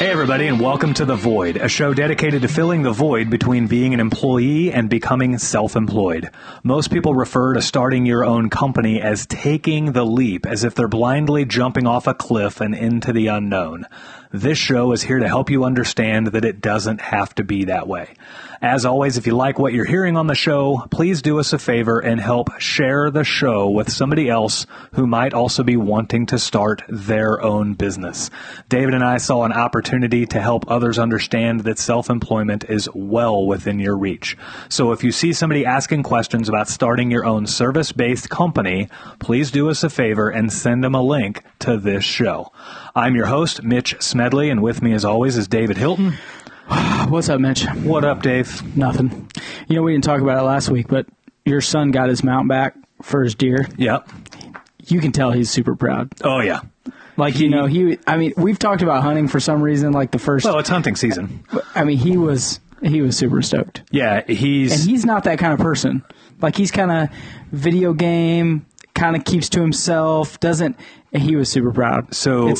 Hey everybody, and welcome to The Void, a show dedicated to filling the void between being an employee and becoming self-employed. Most people refer to starting your own company as taking the leap, as if they're blindly jumping off a cliff and into the unknown. This show is here to help you understand that it doesn't have to be that way. As always, if you like what you're hearing on the show, please do us a favor and help share the show with somebody else who might also be wanting to start their own business. David and I saw an opportunity to help others understand that self-employment is well within your reach. So if you see somebody asking questions about starting your own service-based company, please do us a favor and send them a link to this show. I'm your host, Mitch Smedley, and with me as always is David Hilton. What's up, Mitch? What up, Dave? Nothing. You know, we didn't talk about it last week, but your son got his mount back for his deer. Yep. You can tell he's super proud. Oh, yeah. Like, we've talked about hunting for some reason, like the first... Well, it's hunting season. I mean, he was super stoked. Yeah, he's not that kind of person. Like, he's kind of video game, kind of keeps to himself, doesn't... And he was super proud. So...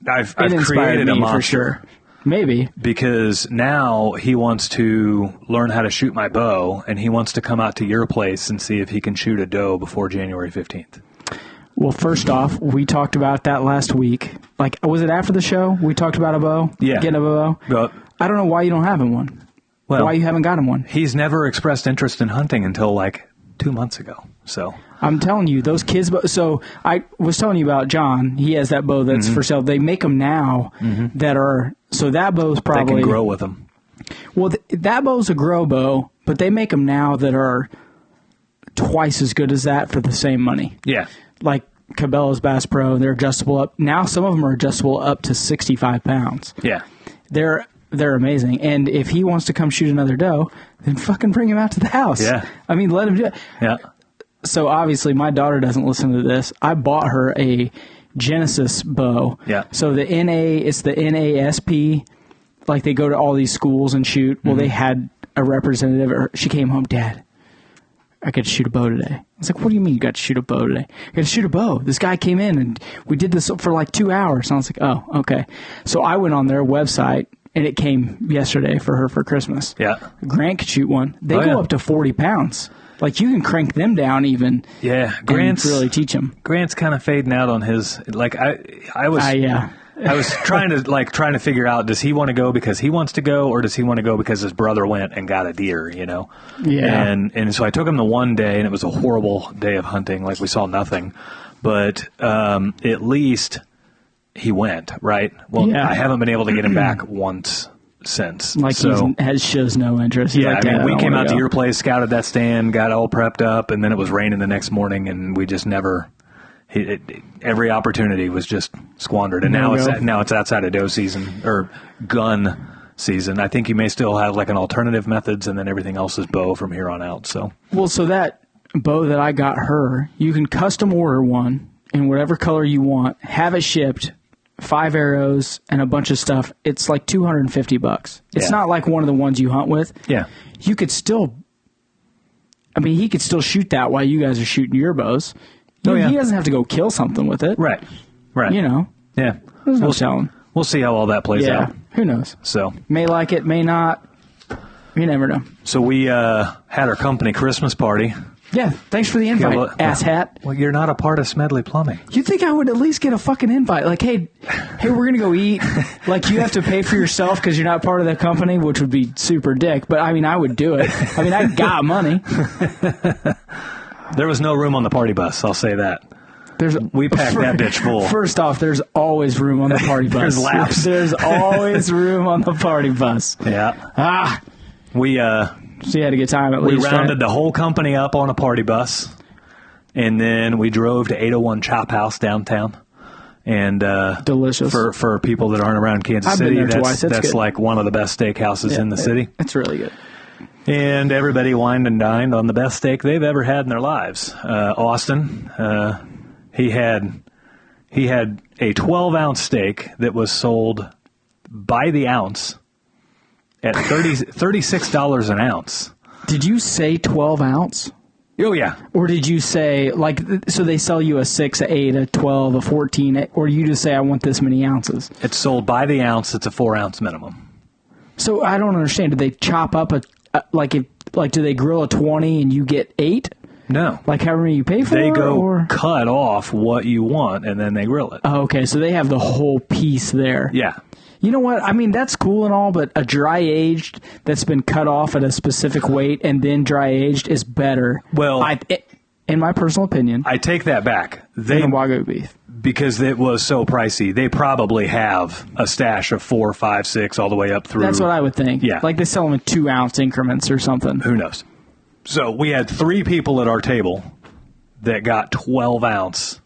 I've created a monster. For sure. Maybe. Because now he wants to learn how to shoot my bow, and he wants to come out to your place and see if he can shoot a doe before January 15th. Well, first off, we talked about that last week. Like, was it after the show? We talked about a bow? Yeah. Getting a bow? But, I don't know why you don't have him one. Well, why you haven't got him one. He's never expressed interest in hunting until, 2 months ago. So I'm telling you, those kids... So I was telling you about John. He has that bow that's for sale. They make them now that are... So that bow's probably... They can grow with them. Well, that bow's a grow bow, but they make them now that are twice as good as that for the same money. Yeah. Like Cabela's Bass Pro, they're adjustable up. Now some of them are adjustable up to 65 pounds. Yeah. They're amazing. And if he wants to come shoot another doe, then fucking bring him out to the house. Yeah. I mean, let him do it. Yeah. So obviously my daughter doesn't listen to this. I bought her a Genesis bow. Yeah. So it's the NASP. Like, they go to all these schools and shoot. Well, they had a representative. She came home, Dad, I got to shoot a bow today. I was like, what do you mean you got to shoot a bow today? I got to shoot a bow. This guy came in and we did this for 2 hours. And I was like, oh, okay. So I went on their website and it came yesterday for her for Christmas. Yeah. Grant could shoot one. They go up to 40 pounds. Like, you can crank them down even. Yeah, Grant's really teach him. Grant's kind of fading out on his. I was trying to figure out, does he want to go because he wants to go, or does he want to go because his brother went and got a deer? You know. Yeah. And so I took him the one day, and it was a horrible day of hunting. Like, we saw nothing, but at least he went, right. Well, yeah. I haven't been able to get him back once since. He shows no interest. He's we came out to your place, scouted that stand, got all prepped up, and then it was raining the next morning, and we just never. Every opportunity was just squandered, and now it's outside of doe season or gun season. I think you may still have an alternative methods, and then everything else is bow from here on out. So that bow that I got her, you can custom order one in whatever color you want, have it shipped. 5 arrows and a bunch of stuff. It's like $250. It's not like one of the ones you hunt with. Yeah. You could still, he could still shoot that while you guys are shooting your bows. He doesn't have to go kill something with it. Right. You know. Yeah. There's no telling. We'll see how all that plays out. Who knows? So. May like it, may not. You never know. So we had our company Christmas party. Yeah, thanks for the invite, asshat. Well, you're not a part of Smedley Plumbing. You'd think I would at least get a fucking invite. Like, hey, we're going to go eat. Like, you have to pay for yourself because you're not part of the company, which would be super dick. But, I would do it. I got money. There was no room on the party bus, I'll say that. We packed that bitch full. First off, there's always room on the party bus. There's laps. There's always room on the party bus. Yeah. So you had a good time at least. We rounded the whole company up on a party bus, and then we drove to 801 Chop House downtown. And delicious for people that aren't around Kansas City. Been there twice. That's like one of the best steakhouses in the city. It's really good. And everybody wined and dined on the best steak they've ever had in their lives. Austin, he had a 12-ounce steak that was sold by the ounce at $36 an ounce. Did you say 12 ounce? Oh, yeah. Or did you say, like, so they sell you a 6, a 8, a 12, a 14, or you just say, I want this many ounces? It's sold by the ounce. It's a 4-ounce minimum. So I don't understand. Do they chop up do they grill a 20 and you get 8? No. Like however many you pay for? They go cut off what you want, and then they grill it. Oh, okay. So they have the whole piece there. Yeah. You know what? I mean, that's cool and all, but a dry aged that's been cut off at a specific weight and then dry aged is better. Well, in my personal opinion, I take that back. Than Wagyu beef. Because it was so pricey, they probably have a stash of 4, 5, 6, all the way up through. That's what I would think. Yeah. Like they sell them in 2-ounce increments or something. Who knows? So we had 3 people at our table that got 12-ounce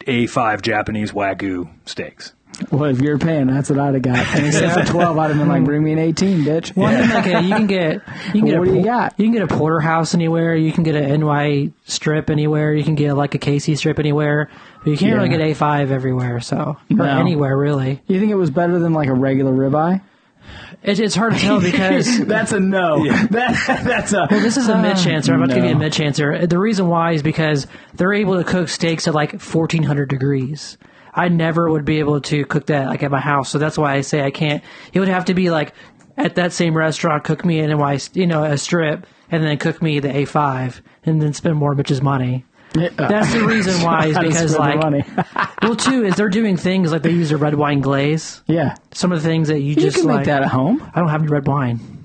A5 Japanese Wagyu steaks. Well, if you're paying, that's what I'd have got. And instead for 12, I'd have been like, bring me an 18, bitch. Well, you can get what do you got? You can get a porterhouse anywhere. You can get an NY strip anywhere. You can get like a KC strip anywhere. But you can't really get A5 everywhere, or anywhere really. You think it was better than like a regular ribeye? It's hard to tell because that's a no. Yeah. That's a. Well, this is a mid chancer. I'm about to give you a mid chancer. The reason why is because they're able to cook steaks at like 1400 degrees. I never would be able to cook that like at my house, so that's why I say I can't. It would have to be like at that same restaurant, cook me a strip, and then cook me the A5, and then spend more bitches' money. That's the reason why is because well, too is they're doing things like they use a red wine glaze. Yeah, some of the things that you can make that at home. I don't have any red wine.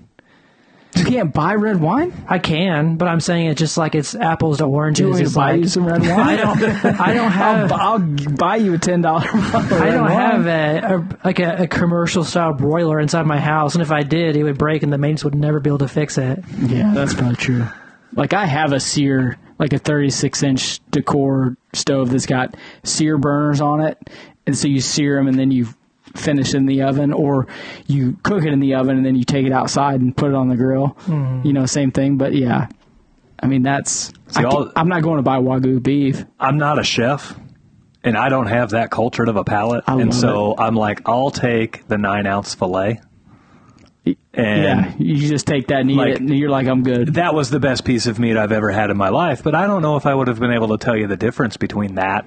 You can't buy red wine? I can, but I'm saying it's just like it's apples to oranges. You want me to buy you some red wine? I don't have. I'll buy you a $10 bottle. I don't have a commercial style broiler inside my house, and if I did, it would break, and the maintenance would never be able to fix it. Yeah, that's probably true. Like I have a sear, like a 36-inch decor stove that's got sear burners on it, and so you sear them, and then you finish in the oven, or you cook it in the oven and then you take it outside and put it on the grill. Same thing. But yeah, I mean I'm not going to buy Wagyu beef. I'm not a chef, and I don't have that cultured of a palate, and so I'm like, I'll take the 9-ounce fillet. And you just take that and eat it, and you're like, I'm good. That was the best piece of meat I've ever had in my life, but I don't know if I would have been able to tell you the difference between that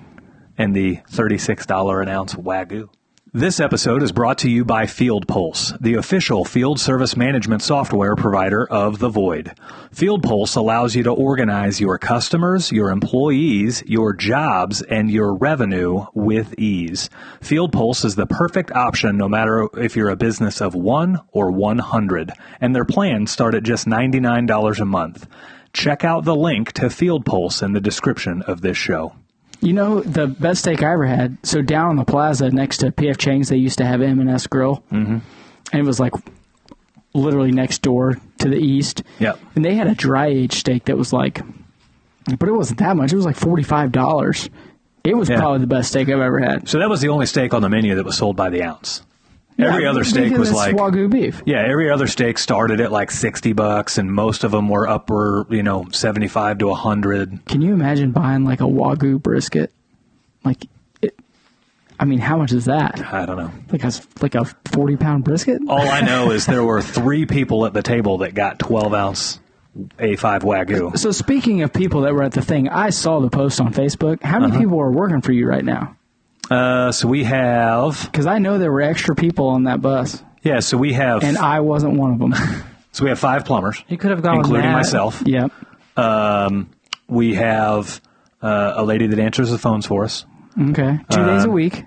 and the $36 an ounce Wagyu. This episode is brought to you by Field Pulse, the official field service management software provider of The Void. Field Pulse allows you to organize your customers, your employees, your jobs, and your revenue with ease. Field Pulse is the perfect option no matter if you're a business of 1 or 100, and their plans start at just $99 a month. Check out the link to Field Pulse in the description of this show. You know, the best steak I ever had, so down on the plaza next to P.F. Chang's, they used to have M&S Grill. Mm-hmm. And it was like literally next door to the east. Yep. And they had a dry-aged steak that was like, but it wasn't that much. It was like $45. It was probably the best steak I've ever had. So that was the only steak on the menu that was sold by the ounce. Every other steak was like Wagyu beef. Yeah, every other steak started at like $60, and most of them were upper, $75 to $100. Can you imagine buying like a Wagyu brisket? How much is that? I don't know. Like a 40-pound brisket? All I know is there were 3 people at the table that got 12-ounce A5 Wagyu. So speaking of people that were at the thing, I saw the post on Facebook. How many people are working for you right now? So we have... Because I know there were extra people on that bus. Yeah, so we have... And I wasn't one of them. So we have 5 plumbers. You could have gone including with myself. Yep. We have a lady that answers the phones for us. Okay. 2 days a week.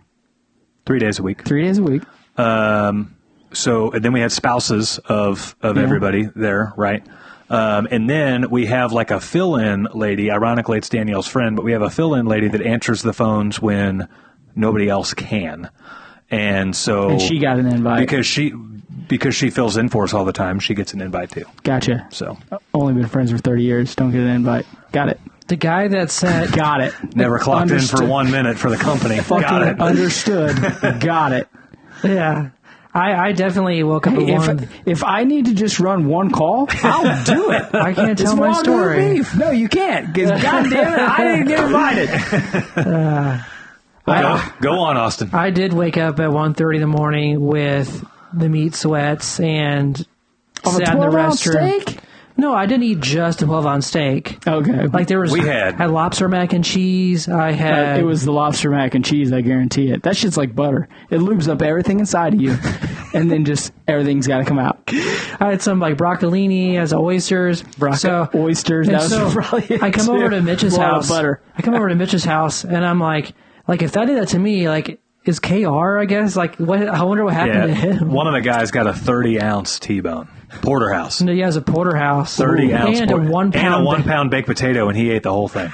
3 days a week. 3 days a week. So and then we had spouses of everybody there, right? And then we have like a fill-in lady. Ironically, it's Danielle's friend, but we have a fill-in lady that answers the phones when nobody else can. And she got an invite. Because she fills in for us all the time, she gets an invite too. Gotcha. So only been friends for 30 years. Don't get an invite. Got it. The guy that said... Got it. Never clocked in for 1 minute for the company. Got it. Understood. Got it. Yeah. I definitely woke up at 1. If I need to just run one call, I'll do it. I can't tell my story. Beef. No, you can't. Because goddamn it, I didn't get invited. Go on, Austin. I did wake up at 1:30 in the morning with the meat sweats and sat in the restroom. Steak? No, I didn't eat just a 12-ounce steak. Okay. Like there was, We had lobster mac and cheese. I had it was the lobster mac and cheese, I guarantee it. That shit's like butter. It lubes up everything inside of you, and then just everything's got to come out. I had some like broccolini as oysters. Oysters. And that was so probably I come over to Mitch's house. Butter. I come over to Mitch's house, and I'm like if that did that to me, like, is KR, I guess? Like, what? I wonder what happened to him. One of the guys got a 30-ounce T-bone. Porterhouse. No, he has a porterhouse. 30-ounce. And a 1 pound. And a 1 pound baked potato, and he ate the whole thing.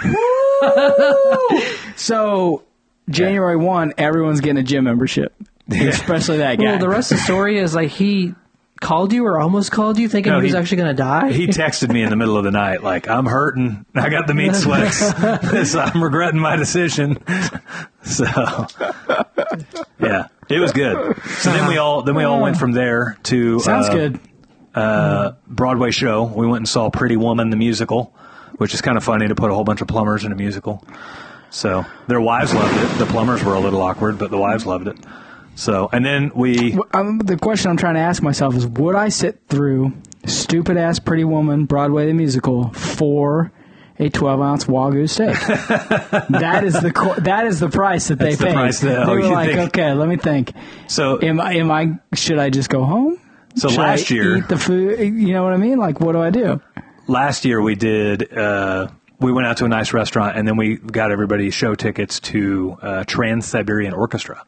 So, January 1, everyone's getting a gym membership. Especially that guy. Well, the rest of the story is like he called you or almost called you thinking he was actually going to die. He texted me in the middle of the night like, I'm hurting. I got the meat sweats. So I'm regretting my decision. So, yeah, it was good. So then we all went from there to Sounds good. Broadway show. We went and saw Pretty Woman, the musical, which is kind of funny to put a whole bunch of plumbers in a musical. So their wives loved it. The plumbers were a little awkward, but the wives loved it. So, and then the question I'm trying to ask myself is, would I sit through stupid-ass Pretty Woman, Broadway the musical, for a 12-ounce Wagyu steak? that is the price that they paid. They were like, okay, let me think. So, should I just go home? So should last year, eat the food, you know what I mean? Like, what do I do? Last year we did, we went out to a nice restaurant, and then we got everybody show tickets to Trans-Siberian Orchestra.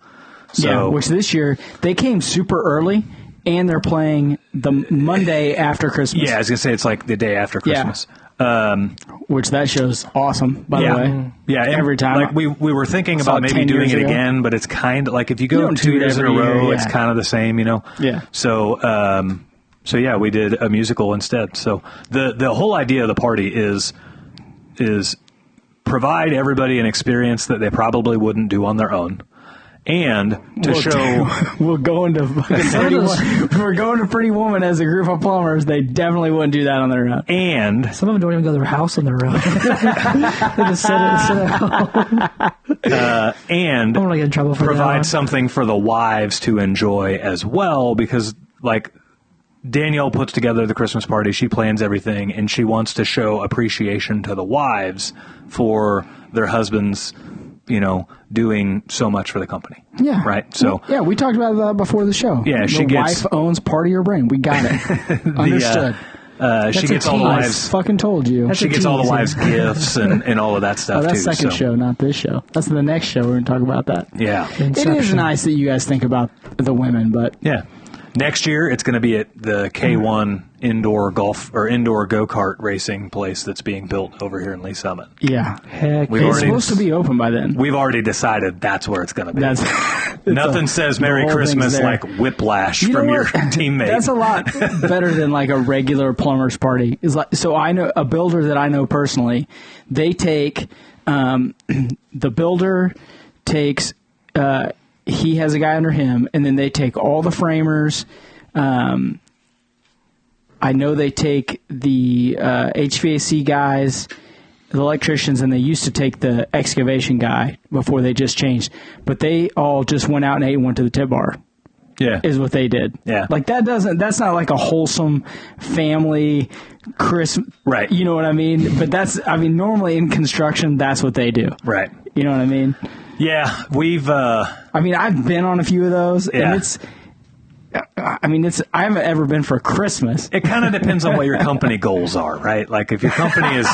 So, yeah, which this year, they came super early, and they're playing the Monday after Christmas. Yeah, I was going to say it's like the day after Christmas. Yeah. Which that show's awesome, by the way. Yeah, every time. Like we were thinking about maybe doing it again, but it's kind of like if you go 2 years in a row, it's kind of the same, you know? Yeah. So, yeah, we did a musical instead. So the whole idea of the party is provide everybody an experience that they probably wouldn't do on their own. And we're going to Pretty Woman as a group of plumbers. They definitely wouldn't do that on their own. And some of them don't even go to their house on their own. They just sit at home. And I'm gonna get in trouble for provide something for the wives to enjoy as well, because like Danielle puts together the Christmas party, she plans everything, and she wants to show appreciation to the wives for their husbands, you know, doing so much for the company. Yeah. Right? So yeah, we talked about that before the show. Yeah, the wife owns part of your brain. We got it. Understood. She gets all the wives. Fucking told you. She gets all the wives gifts and all of that stuff, that's too. Second show, not this show. That's the next show. We're going to talk about that. Yeah. It is nice that you guys think about the women, but yeah. Next year, it's going to be at the K1 indoor golf or indoor go-kart racing place that's being built over here in Lee Summit. Yeah. Heck, it's supposed to be open by then. We've already decided that's where it's going to be. Nothing says Merry Christmas like whiplash from your teammate. That's a lot better than like a regular plumber's party. So I know a builder that I know personally. They take the builder takes. He has a guy under him, and then they take all the framers. I know they take the HVAC guys, the electricians, and they used to take the excavation guy before they just changed. But they all just went out and ate and went to the tip bar. Yeah. Is what they did. Yeah. Like that's not like a wholesome family Christmas. Right. You know what I mean? But normally in construction, that's what they do. Right. You know what I mean? Yeah, we've. I've been on a few of those, and it's. I haven't ever been for Christmas. It kind of depends on what your company goals are, right? Like if your company is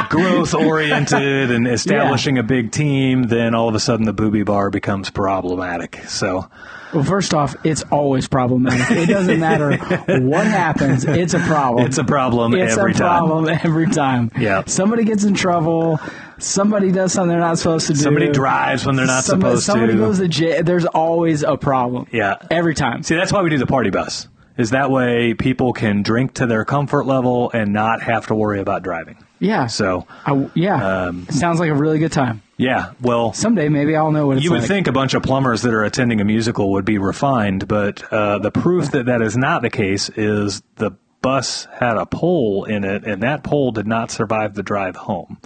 growth oriented and establishing a big team, then all of a sudden the booby bar becomes problematic. So. Well, first off, it's always problematic. It doesn't matter what happens. It's a problem. It's a problem every time. It's a problem every time. Yeah. Somebody gets in trouble. Somebody does something they're not supposed to do. Somebody drives when they're not supposed to. Somebody goes to jail. There's always a problem. Yeah. Every time. See, that's why we do the party bus. Is that way people can drink to their comfort level and not have to worry about driving. Yeah. So. It sounds like a really good time. Yeah, well... Someday maybe I'll know what it's like. You would think a bunch of plumbers that are attending a musical would be refined, but the proof that is not the case is the bus had a pole in it, and that pole did not survive the drive home.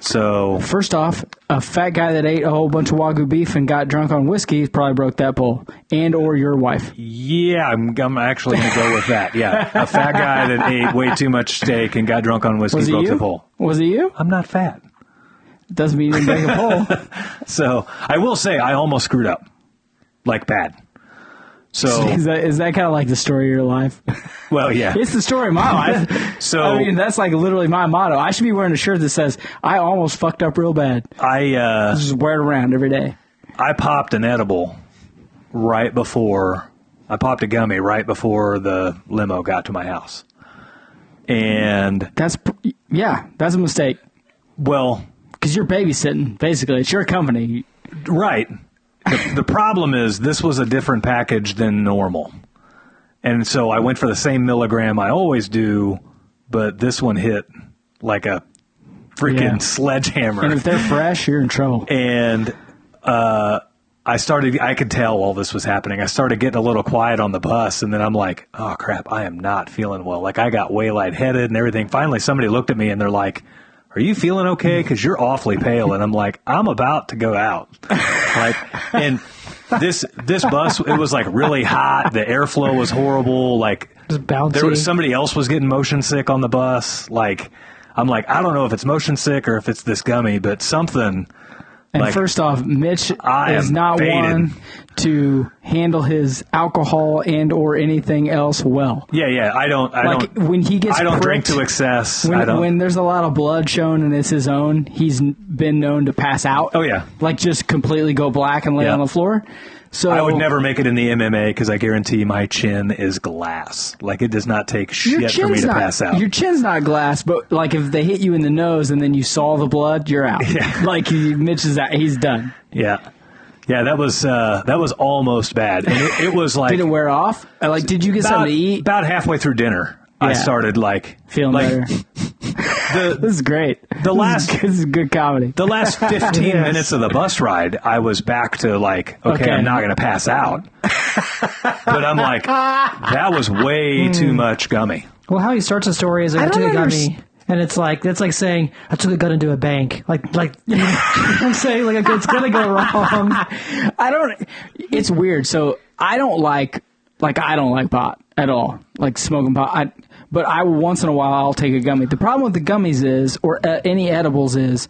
So First off, a fat guy that ate a whole bunch of Wagyu beef and got drunk on whiskey probably broke that pole. And or your wife. yeah, I'm actually going to go with that. Yeah, a fat guy that ate way too much steak and got drunk on whiskey Was it broke you? the pole. Was it you? I'm not fat. Doesn't mean you didn't break a pole. So I will say I almost screwed up. Like bad. So Is that kind of like the story of your life? well, yeah. It's the story of my life. So I mean, that's like literally my motto. I should be wearing a shirt that says, I almost fucked up real bad. I Just wear it around every day. I popped an edible I popped a gummy right before the limo got to my house. And That's a mistake. well, Because you're babysitting, basically. It's your company. right. The problem is this was a different package than normal. And so I went for the same milligram I always do, but this one hit like a freaking Yeah. sledgehammer. And if they're fresh, you're in trouble. And I could tell while this was happening. I started getting a little quiet on the bus, and then I'm like, oh, crap, I am not feeling well. Like, I got way lightheaded and everything. Finally, somebody looked at me, and they're like, are you feeling okay? Because you're awfully pale. And I'm like, I'm about to go out. And this bus, it was, like, really hot. The airflow was horrible. Like, Just bouncy. somebody else was getting motion sick on the bus. Like, I'm like, I don't know if it's motion sick or if it's this gummy, but something. And Like, first off, Mitch I is am not faded. one to handle his alcohol and or anything else well. Yeah. I don't When he gets I don't drink pricked, to excess. I don't. when there's a lot of blood shown and it's his own, he's been known to pass out. Oh, yeah. Like just completely go black and lay Yeah. on the floor. So I would never make it in the MMA because I guarantee my chin is glass. Like, it does not take shit for me to pass out. Your chin's not glass, but like if they hit you in the nose and then you saw the blood, you're out. Yeah. Like Mitch is out. He's done. Yeah, that was almost bad. And it was like Did it wear off? Like, did you get about, something to eat? about halfway through dinner. I Yeah. started like Feeling like, better. This is great. This is good comedy. The last 15 Yes. minutes of the bus ride, I was back to like, okay. I'm not going to pass out. But I'm like, that was way too much gummy. Well, how he starts the story is like, I don't took a gummy. understand. And it's like, that's like saying, I took a gun into a bank. Like you know what I'm saying, like, it's going to go wrong. It's weird. So I don't like pot at all. Like smoking pot. But once in a while, I'll take a gummy. The problem with the gummies is, or any edibles is,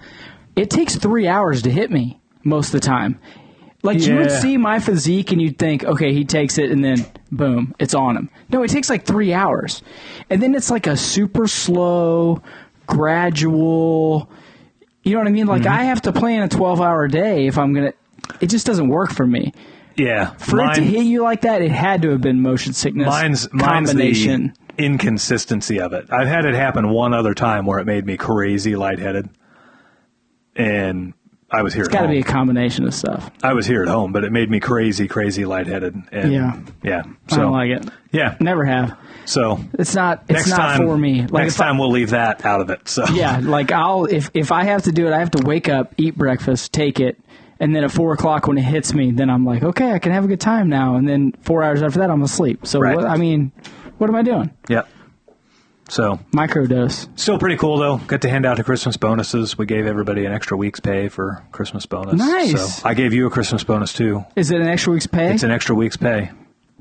it takes 3 hours to hit me most of the time. Like, you would Yeah. see my physique and you'd think, okay, he takes it and then, boom, it's on him. No, it takes like 3 hours. And then it's like a super slow, gradual, you know what I mean? Like, I have to plan a 12-hour day if I'm going to, it just doesn't work for me. Yeah. For it to hit you like that, it had to have been motion sickness Mine's combination. the inconsistency of it. I've had it happen one other time where it made me crazy lightheaded. And I was here It's at got to home. be a combination of stuff. I was here at home, but it made me crazy lightheaded. And Yeah. Yeah. I So, don't like it. yeah. Never have. So It's not. It's next not time, for me. Like next if I- time we'll leave that out of it. So yeah, like if I have to do it, I have to wake up, eat breakfast, take it, and then at 4 o'clock when it hits me, then I'm like, okay, I can have a good time now. And then 4 hours after that, I'm asleep. So Right. what am I doing? Yep. So Microdose. still pretty cool though. Got to hand out the Christmas bonuses. We gave everybody an extra week's pay for Christmas bonus. Nice. So I gave you a Christmas bonus too. Is it an extra week's pay? It's an extra week's pay.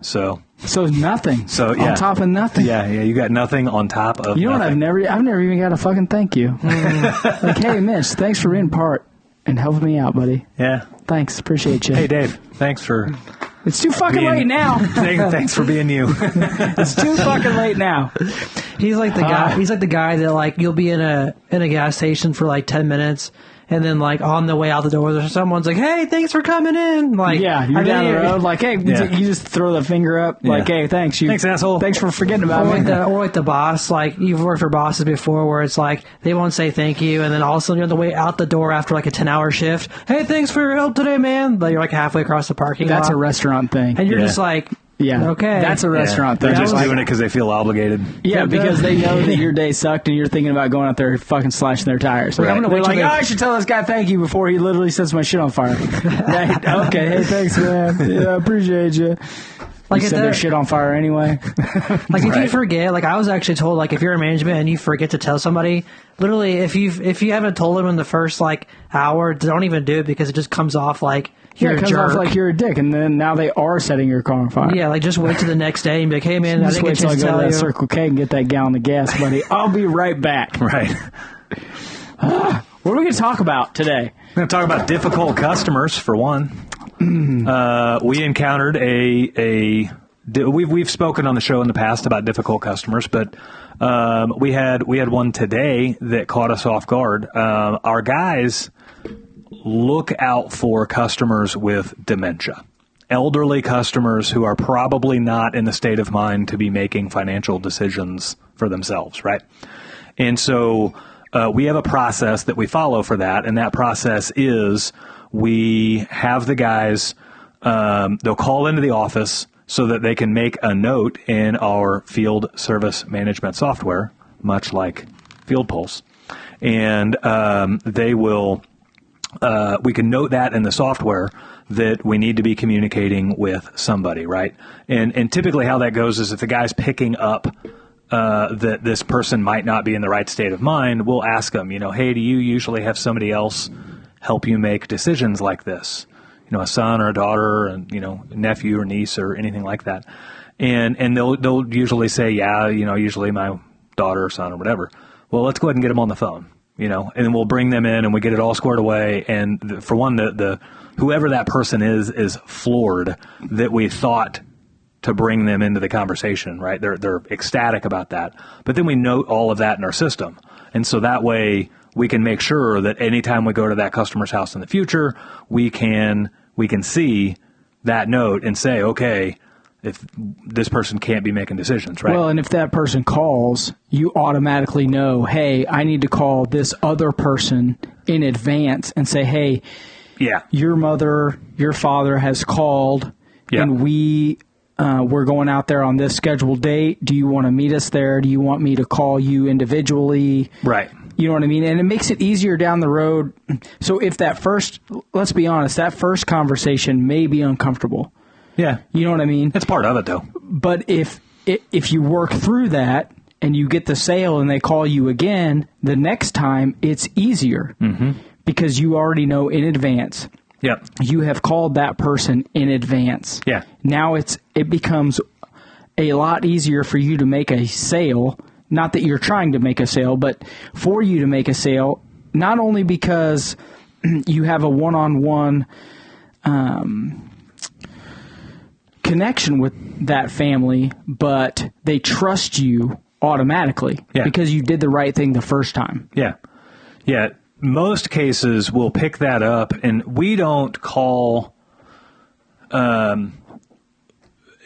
So So nothing. So, yeah. On top of nothing. yeah, you got nothing on top of. You know what? nothing. I've never even got a fucking thank you. Like, hey, Mitch, thanks for being part and helping me out, buddy. Yeah. Thanks, appreciate you. Hey Dave, thanks for It's too fucking being, late now. thanks for being you. It's too fucking late now. He's like the guy. He's like the guy that like you'll be in a gas station for like 10 minutes, and then like on the way out the door, there's someone's like, "Hey, thanks for coming in." Like, Yeah, you're and down then the you- road, like, hey, Yeah. you just throw the finger up, like, Yeah. hey, thanks, Thanks, asshole. thanks for forgetting Or about like, me. or like the boss, like you've worked for bosses before where it's like they won't say thank you, and then all of a sudden you're on the way out the door after like a 10-hour shift. Hey, thanks for your help today, man. But you're like halfway across the parking That's lot. a restaurant thing. and you're Yeah. just like, Yeah, okay. that's a restaurant They're thing. just was- doing it because they feel obligated. Yeah, because they know that your day sucked and you're thinking about going out there and fucking slashing their tires. Right. I'm gonna wait They're till like, they- oh, I should tell this guy thank you before he literally sets my shit on fire. Right? Okay, hey, thanks, man. Yeah, I appreciate you. Like you set their shit on fire anyway. Like if you forget, like I was actually told, like if you're in management and you forget to tell somebody, literally if you haven't told them in the first like hour, don't even do it because it just comes off like you're it comes a jerk. off like you're a dick, and then now they are setting your car on fire. Yeah, like just wait to the next day and be like, hey man, I didn't get a chance to tell you. Circle K and get that gallon of gas, buddy. I'll be right back. Right. What are we going to talk about today? We're going to talk about difficult customers for one. We encountered we've spoken on the show in the past about difficult customers, but we had one today that caught us off guard. Our guys look out for customers with dementia, elderly customers who are probably not in the state of mind to be making financial decisions for themselves, right? And so we have a process that we follow for that, and that process is we have the guys, they'll call into the office so that they can make a note in our field service management software, much like Field Pulse. And they will, we can note that in the software that we need to be communicating with somebody, right? And typically how that goes is if the guy's picking up that this person might not be in the right state of mind, we'll ask them, hey, do you usually have somebody else help you make decisions like this? A son or a daughter, and nephew or niece or anything like that. And they'll usually say, yeah, usually my daughter or son or whatever. Well, let's go ahead and get them on the phone, and then we'll bring them in and we get it all squared away. And for one, the whoever that person is floored that we thought to bring them into the conversation, right? They're ecstatic about that. But then we note all of that in our system. And so that way we can make sure that anytime we go to that customer's house in the future, we can see that note and say, okay, if this person can't be making decisions, right? Well, and if that person calls, you automatically know, hey, I need to call this other person in advance and say, hey, your mother, your father has called, and we're going out there on this scheduled date. Do you want to meet us there? Do you want me to call you individually? Right. You know what I mean? And it makes it easier down the road. So if let's be honest, that first conversation may be uncomfortable. Yeah. You know what I mean? It's part of it, though. But if you work through that and you get the sale and they call you again, the next time it's easier because you already know in advance. Yep. You have called that person in advance. Yeah. Now it becomes a lot easier for you to make a sale. Not that you're trying to make a sale, but for you to make a sale, not only because you have a one-on-one connection with that family, but they trust you automatically because you did the right thing the first time. Yeah. Yeah. Most cases we'll pick that up, and we don't call in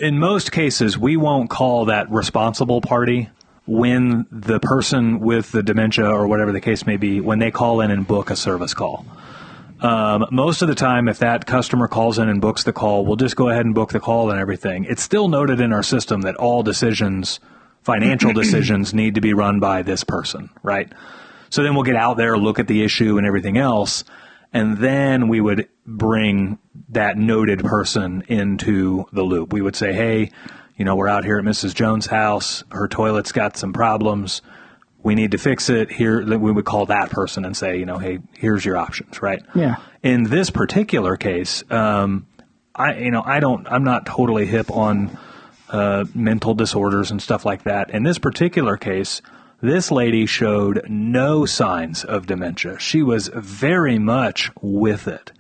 most cases we won't call that responsible party when the person with the dementia or whatever the case may be, when they call in and book a service call. Most of the time, if that customer calls in and books the call, we'll just go ahead and book the call and everything. It's still noted in our system that all decisions, financial decisions, need to be run by this person, right? So then we'll get out there, look at the issue and everything else, and then we would bring that noted person into the loop. We would say, hey, we're out here at Mrs. Jones' house. Her toilet's got some problems. We need to fix it. Here, we would call that person and say, hey, here's your options, right? Yeah. In this particular case, I'm not totally hip on mental disorders and stuff like that. In this particular case, this lady showed no signs of dementia. She was very much with it.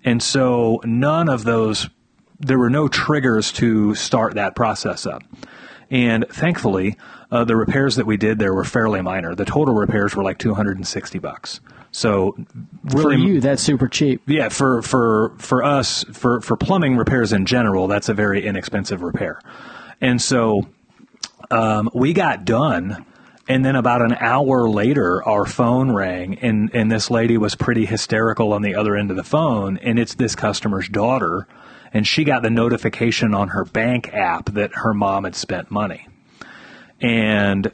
And so there were no triggers to start that process up. And thankfully, the repairs that we did there were fairly minor. The total repairs were like $260. So really, for you, that's super cheap. Yeah, for us, for plumbing repairs in general, that's a very inexpensive repair. And so we got done. And then about an hour later, our phone rang, and this lady was pretty hysterical on the other end of the phone, and it's this customer's daughter, and she got the notification on her bank app that her mom had spent money. And,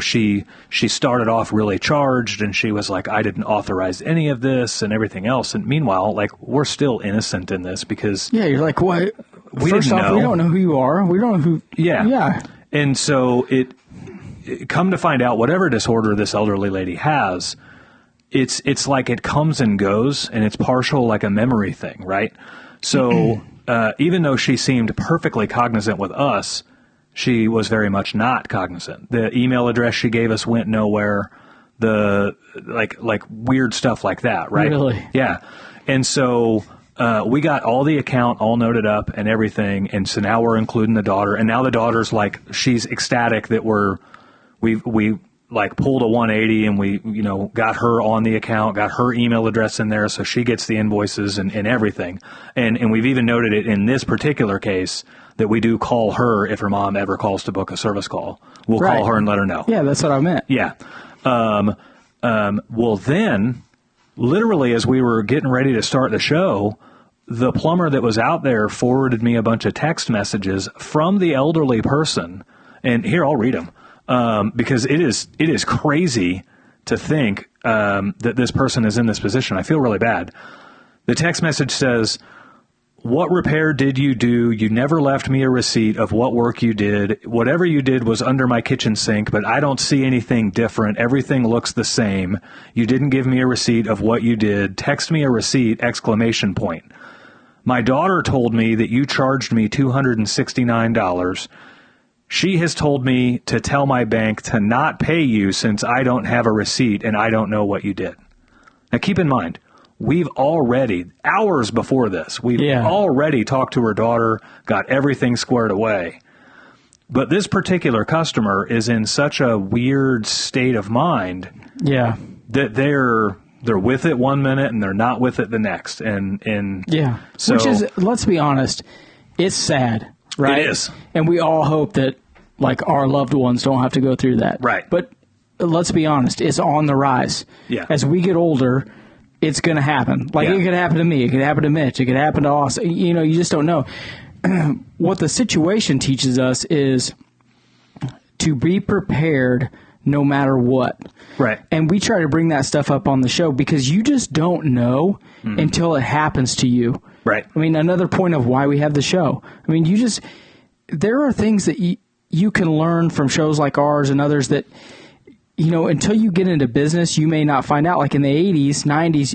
she started off really charged, and she was like, I didn't authorize any of this and everything else. And meanwhile, we're still innocent in this because... Yeah, you're like, what? First didn't off, know. we don't know who you are. We don't know who. Yeah. And so it come to find out, whatever disorder this elderly lady has, it's like it comes and goes, and it's partial, like a memory thing, right? So even though she seemed perfectly cognizant with us, she was very much not cognizant. The email address she gave us went nowhere. The like weird stuff like that, right? Really? Yeah. And so we got all the account all noted up and everything, and so now we're including the daughter, and now the daughter's like, she's ecstatic that we like pulled a 180 and we, got her on the account, got her email address in there, so she gets the invoices and everything. And we've even noted it in this particular case that we do call her if her mom ever calls to book a service call. We'll call her and let her know. Yeah, that's what I meant. Yeah. Well, then, literally as we were getting ready to start the show, the plumber that was out there forwarded me a bunch of text messages from the elderly person. And here, I'll read them. Because it is crazy to think that this person is in this position. I feel really bad. The text message says, "What repair did you do? You never left me a receipt of what work you did. Whatever you did was under my kitchen sink, but I don't see anything different. Everything looks the same. You didn't give me a receipt of what you did. Text me a receipt, ! My daughter told me that you charged me $269. She has told me to tell my bank to not pay you since I don't have a receipt and I don't know what you did." Now, keep in mind, we've already, hours before this, we've already talked to her daughter, got everything squared away. But this particular customer is in such a weird state of mind that they're with it one minute and they're not with it the next. So, which is, let's be honest, it's sad. Right? It is. And we all hope that, like, our loved ones don't have to go through that. Right. But let's be honest, it's on the rise. Yeah. As we get older, it's going to happen. Like, it could happen to me. It could happen to Mitch. It could happen to us. You just don't know. What the situation teaches us is to be prepared no matter what. Right. And we try to bring that stuff up on the show because you just don't know until it happens to you. Right. I mean, another point of why we have the show. I mean, there are things that you can learn from shows like ours and others that, until you get into business, you may not find out. Like in the 80s, 90s,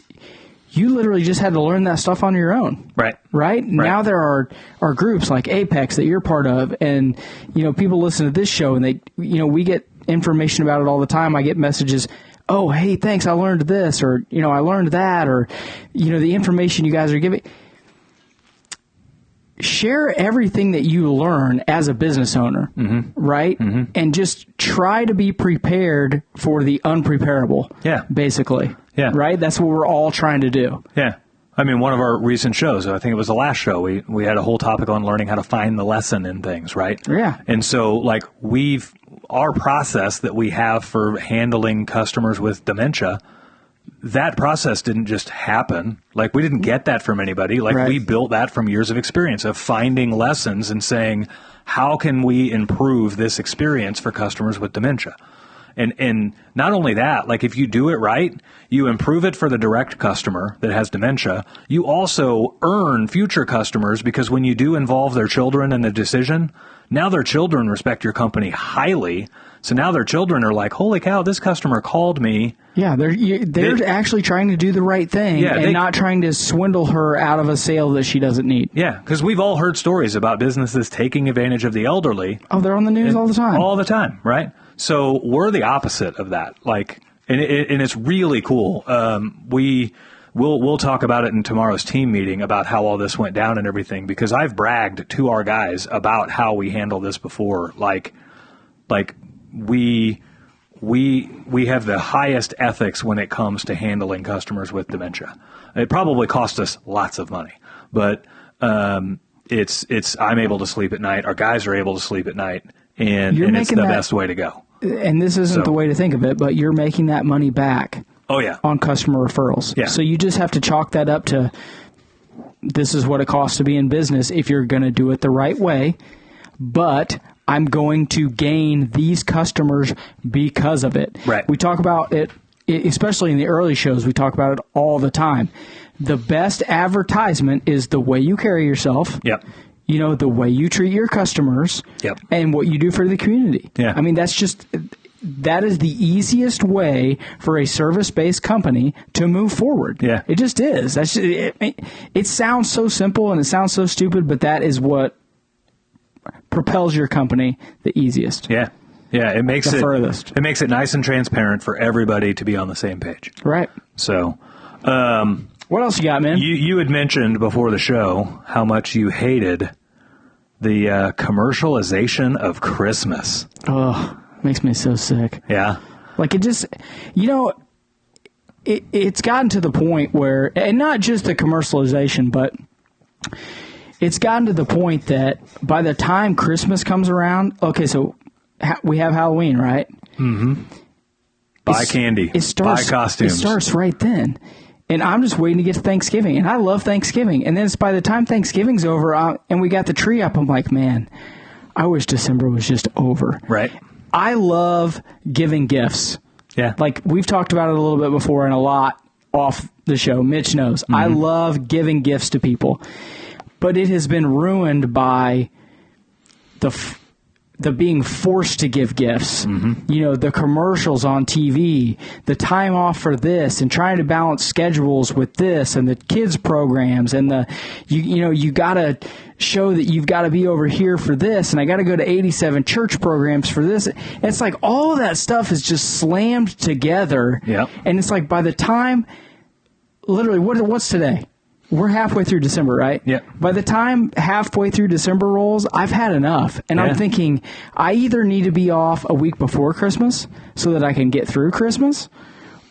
you literally just had to learn that stuff on your own. Right? Now there are groups like Apex that you're part of, and, people listen to this show and they, we get information about it all the time. I get messages, "Oh, hey, thanks, I learned this," or, "I learned that," or, the information you guys are giving. Share everything that you learn as a business owner, right? Mm-hmm. And just try to be prepared for the unpreparable. Yeah. Basically. Yeah. Right? That's what we're all trying to do. Yeah. I mean, one of our recent shows, I think it was the last show, we had a whole topic on learning how to find the lesson in things, right? Yeah. And so, like, our process that we have for handling customers with dementia, that process didn't just happen. Like, we didn't get that from anybody. Like, we built that from years of experience of finding lessons and saying, how can we improve this experience for customers with dementia? And not only that, like, if you do it right, you improve it for the direct customer that has dementia. You also earn future customers, because when you do involve their children in the decision, now their children respect your company highly. So now their children are like, holy cow, this customer called me. Yeah, they're actually trying to do the right thing and not trying to swindle her out of a sale that she doesn't need. Yeah, because we've all heard stories about businesses taking advantage of the elderly. Oh, they're on the news all the time. All the time, right? So we're the opposite of that. Like, and it's really cool. We'll talk about it in tomorrow's team meeting about how all this went down and everything, because I've bragged to our guys about how we handle this before. Like we have the highest ethics when it comes to handling customers with dementia. It probably cost us lots of money, but I'm able to sleep at night. Our guys are able to sleep at night, and it's the best way to go. And this isn't the way to think of it, but you're making that money back. Oh yeah, on customer referrals. Yeah. So you just have to chalk that up to, this is what it costs to be in business if you're going to do it the right way, but I'm going to gain these customers because of it. Right. We talk about it, especially in the early shows, we talk about it all the time. The best advertisement is the way you carry yourself. Yep. you know, the way you treat your customers Yep. and what you do for the community. Yeah. I mean, that is the easiest way for a service-based company to move forward. Yeah. It just is. It sounds so simple and it sounds so stupid, but that is what propels your company the easiest. Yeah. Yeah, it makes The furthest. It makes it nice and transparent for everybody to be on the same page. Right. So, what else you got, man? you had mentioned before the show how much you hated the commercialization of Christmas. Oh, makes me so sick. Yeah. Like it just, you know, it's gotten to the point where, and not just the commercialization, but it's gotten to the point that by the time Christmas comes around, okay, so we have Halloween, right? Mm-hmm. Buy candy. Buy costumes. It starts right then. And I'm just waiting to get to Thanksgiving. And I love Thanksgiving. And then it's by the time Thanksgiving's over and we got the tree up, I'm like, man, I wish December was just over. Right. I love giving gifts. Yeah. Like, we've talked about it a little bit before and a lot off the show. Mitch knows. I love giving gifts to people. But it has been ruined by the being forced to give gifts, you know, the commercials on TV, the time off for this, and trying to balance schedules with this, and the kids programs, and you got to show that you've got to be over here for this, and I got to go to 87 church programs for this. It's like all of that stuff is just slammed together, and it's like by the time, literally, what's today? We're halfway through December, right? Yeah. By the time halfway through December rolls, I've had enough. And I'm thinking, I either need to be off a week before Christmas so that I can get through Christmas,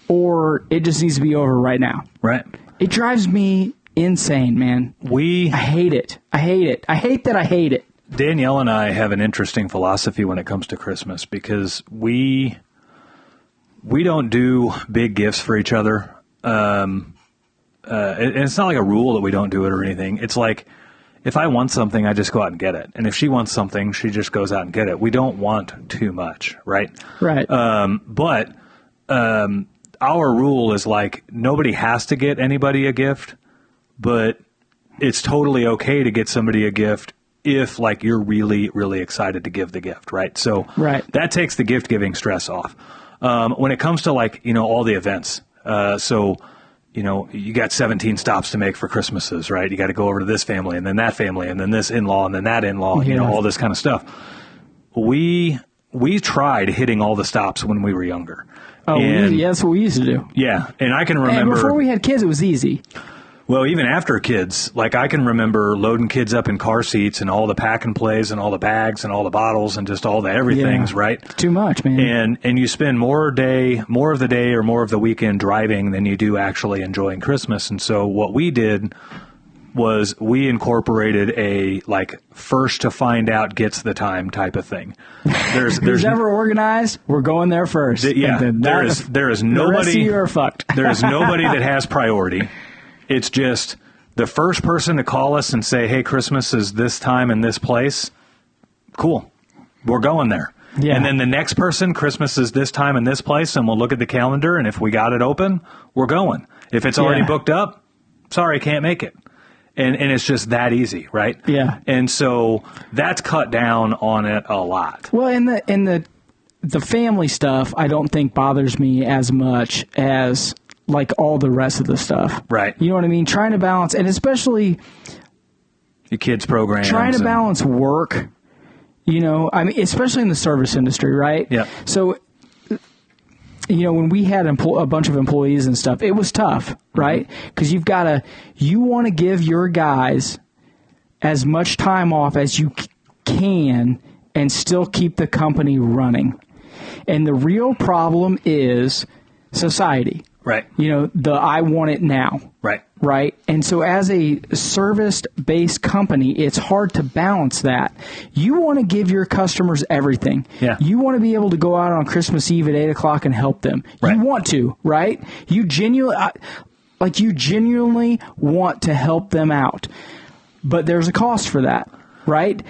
or it just needs to be over right now. Right. It drives me insane, man. I hate it. I hate it. I hate that I hate it. Danielle and I have an interesting philosophy when it comes to Christmas because we don't do big gifts for each other. And it's not like a rule that we don't do it or anything. It's like if I want something, I just go out and get it. And if she wants something, she just goes out and get it. We don't want too much, right? Right. But our rule is like nobody has to get anybody a gift, but it's totally okay to get somebody a gift if like you're really, really excited to give the gift, right? So that takes the gift giving stress off. When it comes to like, you know, all the events, you know, you got 17 stops to make for Christmases, right? You got to go over to this family and then that family and then this in-law and then that in-law, you know, all this kind of stuff. We tried hitting all the stops when we were younger. Oh, that's what we used to do. Yeah. And I can remember. And before we had kids, it was easy. Well, even after kids, like I can remember loading kids up in car seats and all the pack and plays and all the bags and all the bottles and just all the everythings, right? It's too much, man. And you spend more of the day or more of the weekend driving than you do actually enjoying Christmas. And so what we did was we incorporated a like first to find out gets the time type of thing. There's ever organized, we're going there first. There is nobody. The rest of you are fucked. There is nobody that has priority. It's just the first person to call us and say, hey, Christmas is this time in this place. Cool. We're going there. Yeah. And then the next person, Christmas is this time in this place, and we'll look at the calendar, and if we got it open, we're going. If it's already booked up, sorry, can't make it. And it's just that easy, right? Yeah. And so that's cut down on it a lot. Well, in the family stuff, I don't think bothers me as much as like all the rest of the stuff. Right. You know what I mean? Trying to balance, and especially the kids programs. Trying to balance work, you know, I mean, especially in the service industry, right? Yeah. So, you know, when we had a bunch of employees and stuff, it was tough, right? Because you want to give your guys as much time off as you can and still keep the company running. And the real problem is society. Right. You know, I want it now. Right. Right. And so as a service-based company, it's hard to balance that. You want to give your customers everything. Yeah. You want to be able to go out on Christmas Eve at 8 o'clock and help them. Right. You want to, right? You genuinely want to help them out. But there's a cost for that, right?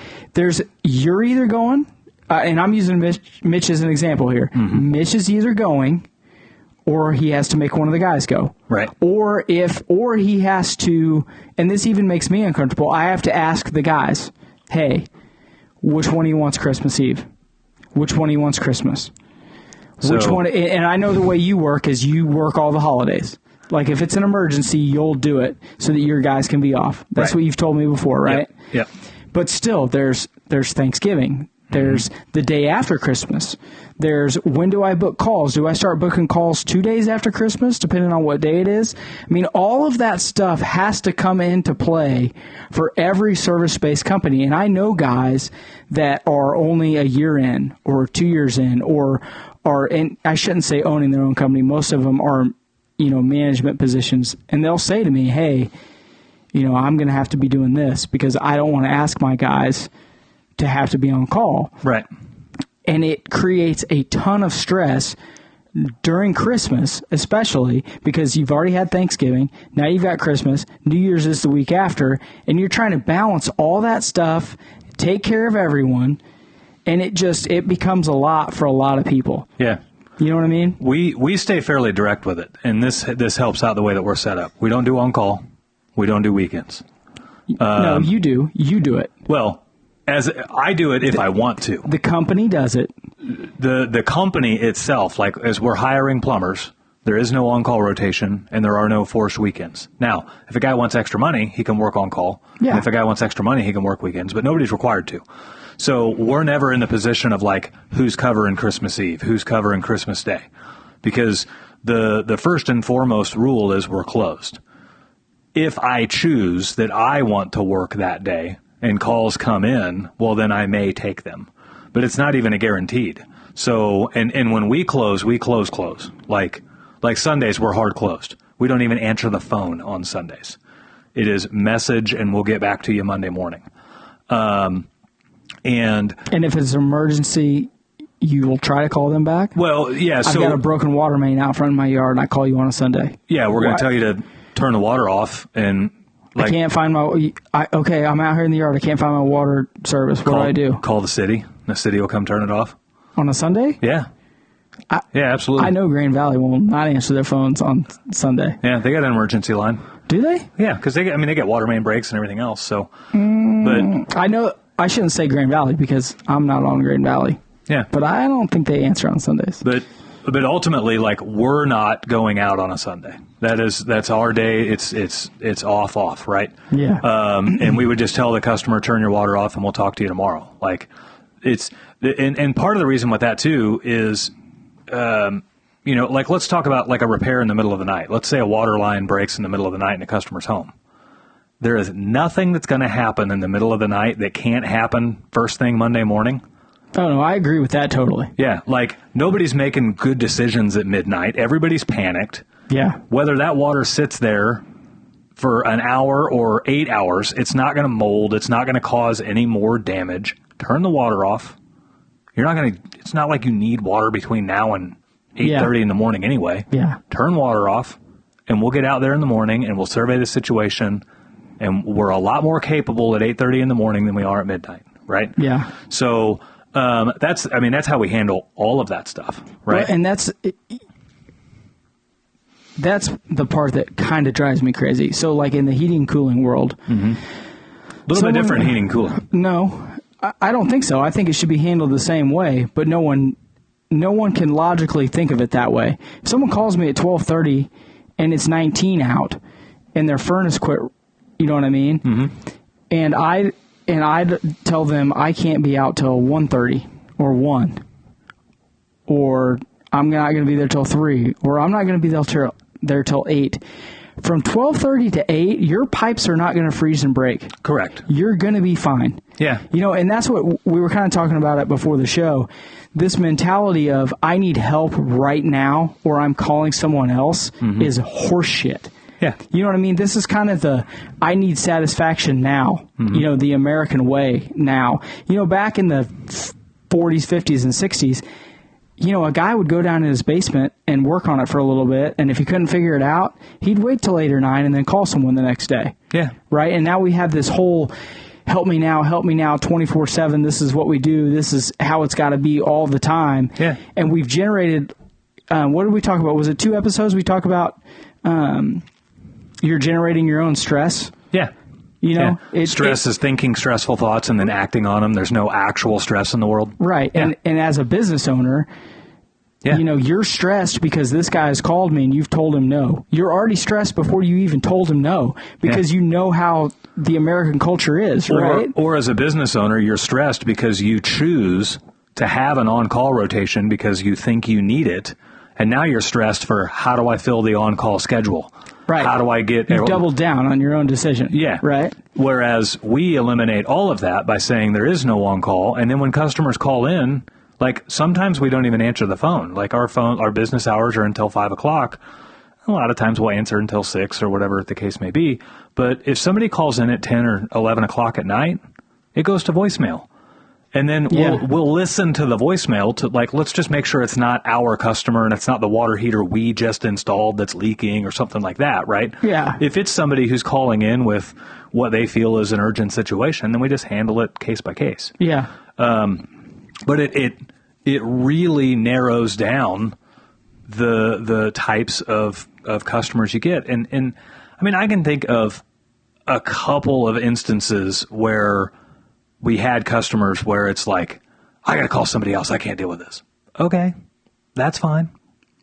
You're either going, and I'm using Mitch as an example here. Mitch is either going, or he has to make one of the guys go. Right. Or he has to, and this even makes me uncomfortable, I have to ask the guys, hey, which one of you wants Christmas Eve? Which one of you wants Christmas? Which one? And I know the way you work is you work all the holidays. Like if it's an emergency, you'll do it so that your guys can be off. That's what you've told me before, right? Yep. But still, there's Thanksgiving. There's the day after Christmas. There's when do I book calls? Do I start booking calls 2 days after Christmas, depending on what day it is? I mean, all of that stuff has to come into play for every service-based company. And I know guys that are only a year in or 2 years in or are, and I shouldn't say owning their own company. Most of them are, management positions. And they'll say to me, hey, I'm going to have to be doing this because I don't want to ask my guys to have to be on call. Right. And it creates a ton of stress during Christmas, especially because you've already had Thanksgiving. Now you've got Christmas. New Year's is the week after. And you're trying to balance all that stuff, take care of everyone. And it becomes a lot for a lot of people. Yeah. You know what I mean? We stay fairly direct with it. And this helps out the way that we're set up. We don't do on-call. We don't do weekends. No, you do. You do it. Well, as I do it if I want to. The company does it. The company itself, like as we're hiring plumbers, there is no on-call rotation and there are no forced weekends. Now, if a guy wants extra money, he can work on call. Yeah. And if a guy wants extra money, he can work weekends, but nobody's required to. So we're never in the position of like, who's covering Christmas Eve, who's covering Christmas Day, because the first and foremost rule is we're closed. If I choose that I want to work that day and calls come in, well, then I may take them. But it's not even a guaranteed. So, and when we close. Like Sundays, we're hard closed. We don't even answer the phone on Sundays. It is message and we'll get back to you Monday morning. And if it's an emergency, you will try to call them back? Well, yeah. I've got a broken water main out front of my yard and I call you on a Sunday. Yeah, we're going to tell you to turn the water off and I can't find I'm out here in the yard. I can't find my water service. What do I do? Call the city. The city will come turn it off. On a Sunday? Yeah. Yeah, absolutely. I know Grand Valley will not answer their phones on Sunday. Yeah, they got an emergency line. Do they? Yeah, because they get water main breaks and everything else. So, but I know I shouldn't say Grand Valley because I'm not on Grand Valley. Yeah, but I don't think they answer on Sundays. But ultimately, like, we're not going out on a Sunday. That's our day. It's off, right? Yeah. And we would just tell the customer, turn your water off, and we'll talk to you tomorrow. Like, and part of the reason with that too is, like, let's talk about like a repair in the middle of the night. Let's say a water line breaks in the middle of the night in a customer's home. There is nothing that's going to happen in the middle of the night that can't happen first thing Monday morning. Oh, no, I agree with that totally. Yeah, like nobody's making good decisions at midnight. Everybody's panicked. Yeah. Whether that water sits there for an hour or 8 hours, it's not going to mold. It's not going to cause any more damage. Turn the water off. It's not like you need water between now and 8:30 in the morning anyway. Yeah. Turn water off, and we'll get out there in the morning, and we'll survey the situation, and we're a lot more capable at 8:30 in the morning than we are at midnight, right? Yeah. So that's how we handle all of that stuff, right? Well, and that's the part that kind of drives me crazy. So, like in the heating and cooling world, a little bit different heating and cooling. No, I don't think so. I think it should be handled the same way, but no one can logically think of it that way. If someone calls me at 12:30 and it's 19 out and their furnace quit, you know what I mean? Mm-hmm. And I tell them I can't be out till 1:30 or 1, or I'm not going to be there till 3, or I'm not going to be there till 8. From 12:30 to 8, your pipes are not going to freeze and break. Correct. You're going to be fine. Yeah. And that's what we were kind of talking about it before the show. This mentality of I need help right now or I'm calling someone else is horseshit. Yeah. You know what I mean? This is kind of the I need satisfaction now, the American way now. Back in the 40s, 50s, and 60s, a guy would go down in his basement and work on it for a little bit, and if he couldn't figure it out, he'd wait till 8 or 9 and then call someone the next day. Yeah. Right? And now we have this whole help me now, 24/7, this is what we do, this is how it's got to be all the time. Yeah. And we've generated what did we talk about? Was it 2 episodes? We talk about you're generating your own stress. Yeah. You know, stress is thinking stressful thoughts and then acting on them. There's no actual stress in the world. Right. Yeah. And as a business owner, you know, you're stressed because this guy has called me and you've told him no. You're already stressed before you even told him no because you know how the American culture is, right? Or as a business owner, you're stressed because you choose to have an on-call rotation because you think you need it. And now you're stressed for how do I fill the on-call schedule? Right. How do I get... You've doubled down on your own decision. Yeah. Right. Whereas we eliminate all of that by saying there is no on-call. And then when customers call in, like sometimes we don't even answer the phone. Like our business hours are until 5 o'clock. A lot of times we'll answer until 6 or whatever the case may be. But if somebody calls in at 10 or 11 o'clock at night, it goes to voicemail. And then we'll listen to the voicemail to like, let's just make sure it's not our customer and it's not the water heater we just installed that's leaking or something like that, right? Yeah. If it's somebody who's calling in with what they feel is an urgent situation, then we just handle it case by case. Yeah. But it really narrows down the types of customers you get. And I mean, I can think of a couple of instances where we had customers where it's like, I got to call somebody else. I can't deal with this. Okay, that's fine.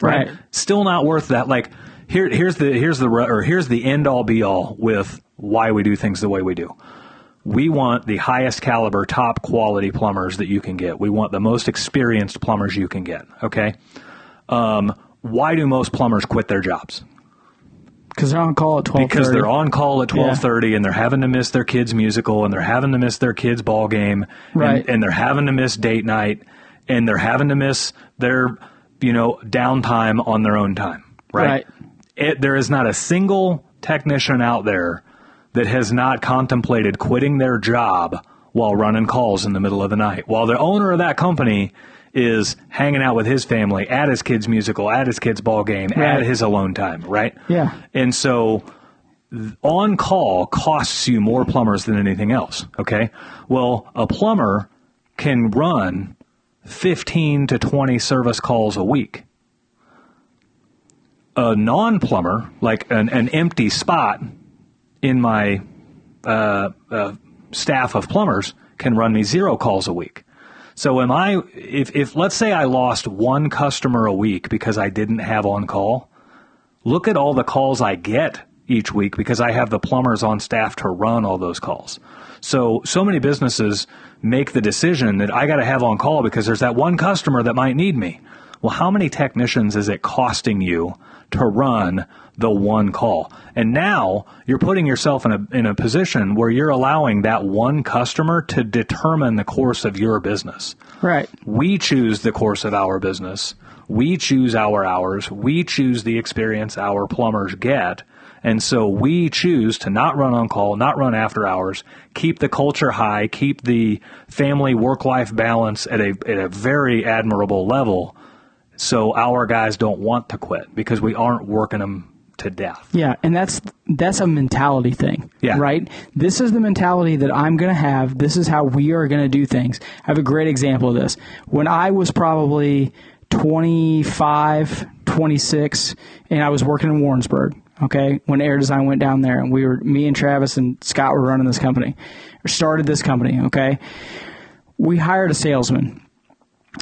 Right. Still not worth that. Like here's the end all be all with why we do things the way we do. We want the highest caliber, top quality plumbers that you can get. We want the most experienced plumbers you can get. Okay. Why do most plumbers quit their jobs? Because they're on call at 12:30. Because they're on call at 12:30 and they're having to miss their kids' musical and they're having to miss their kids' ball game and they're having to miss date night and they're having to miss their, downtime on their own time, right? There is not a single technician out there that has not contemplated quitting their job while running calls in the middle of the night, while the owner of that company is hanging out with his family at his kid's musical, at his kid's ball game, at his alone time, right? Yeah. And so on call costs you more plumbers than anything else, okay? Well, a plumber can run 15 to 20 service calls a week. A non-plumber, like an empty spot in my staff of plumbers, can run me 0 calls a week. So if let's say I lost 1 customer a week because I didn't have on call, look at all the calls I get each week because I have the plumbers on staff to run all those calls. So many businesses make the decision that I got to have on call because there's that 1 customer that might need me. Well, how many technicians is it costing you to run the 1 call? And now you're putting yourself in a position where you're allowing that 1 customer to determine the course of your business. Right. We choose the course of our business. We choose our hours. We choose the experience our plumbers get. And so we choose to not run on call, not run after hours, keep the culture high, keep the family work-life balance at a very admirable level. So our guys don't want to quit because we aren't working them to death. Yeah, and that's a mentality thing, right? This is the mentality that I'm going to have. This is how we are going to do things. I have a great example of this. When I was probably 25, 26, and I was working in Warrensburg, okay, when Air Design went down there, and me and Travis and Scott were running this company, or started this company, okay? We hired a salesman.